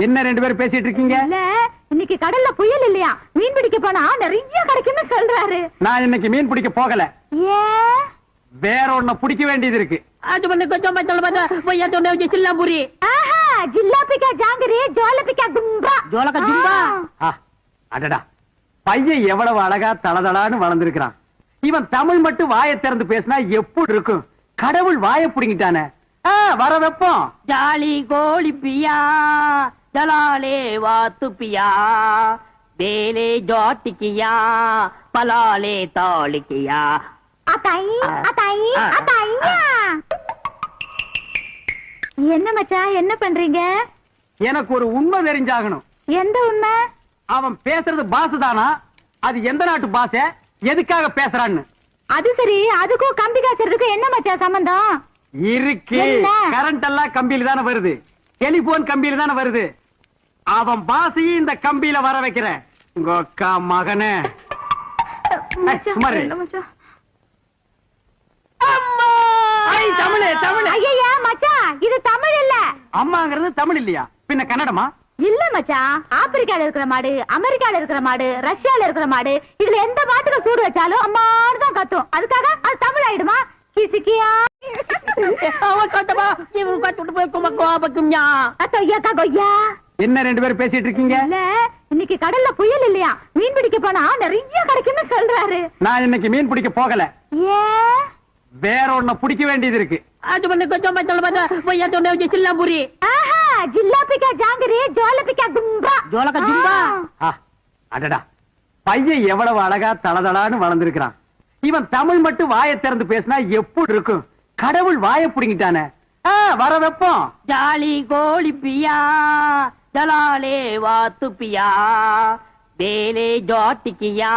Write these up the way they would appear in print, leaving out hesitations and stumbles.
என்ன ரெண்டு பேரும் பேசிட்டு இருக்கீங்க? இன்னைக்கு கடல்ல புயல் இல்லையா, மீன் பிடிக்க போனா நிறைய கிடைக்கும்னு சொல்றாரு. நான் இன்னைக்கு மீன் பிடிக்க போகல. ஏன்? வேற ஒண்ணு பிடிக்க வேண்டியது இருக்கு. அடடா, பையன் எவ்வளவு அழகா தளதளான்னு வளர்ந்திருக்கிறான். இவன் தமிழ் மட்டும் வாயை திறந்து பேசினா எப்படி இருக்கும்? கடவுள் வாயை புடிங்கிட்டானே. வர வெப்பம். ஜாலி கோழி பியா ஜலாலே வாத்து பியா தேலே ஜாட்டிக்கியா பலாலே தாளிக்கியா. என்ன மச்சா, என்ன பண்றீங்க? எனக்கு ஒரு உண்மை தெரிஞ்சாகணும். எந்த உண்மை? அவன் பேசுறது பாசுதானா? அது எந்த நாட்டு பாச? எதுக்காக பேசுறான்னு? அது சரி, அதுக்கும் கம்பி காய்ச்சறதுக்கும் என்ன மச்சா சம்பந்தம் இருக்கு? கரண்ட் எல்லாம் கம்பியில தானே வருது, டெலிபோன் கம்பியில தானே வருது. அவன் பாசையும் இந்த கம்பியில வர வைக்கிறேன். உங்க அக்கா மகனே தமிழ் தமிழ். ஐயா மச்சா, இது தமிழ் இல்ல. அம்மாங்கிறது தமிழ் இல்லையா, பின்ன கன்னடமா? இல்ல மச்சா, ஆப்பிரிக்கால இருக்கிற மாடு, அமெரிக்கால இருக்கிற மாடு, ரஷ்யால இருக்கிற மாடு, இதுல எந்த மாட்டுக்கு சூடு வச்சாலும் அம்மான்னு தான் கத்தும். அதுக்காக அது தமிழ் ஆயிடுமா? கிசிக்கியா என்ன ரெண்டு பேரும் பேசிட்டு இருக்கீங்க? இன்னைக்கு கடல்ல புயல் இல்லையா, மீன் பிடிக்க போனா நிறைய கிடைக்கும்னு சொல்றாரு. நான் இன்னைக்கு மீன் பிடிக்க போகல. ஏன்? வேற ஒண்ணு பிடிக்க வேண்டியது இருக்கு. அடடா, பையன் எவ்வளவு அழகா தளதளான்னு வளர்ந்திருக்கிறான். இவன் தமிழ் மட்டும் வாயை திறந்து பேசினா எப்படி இருக்கும்? கடவுள் வாயை புடிங்கிட்டானே. வர வெப்பம். ஜாலி கோழி பியா ஜலாலே வாத்து பியா தேலே ஜாட்டிக்கியா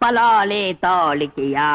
பலாலே தாளிக்கியா.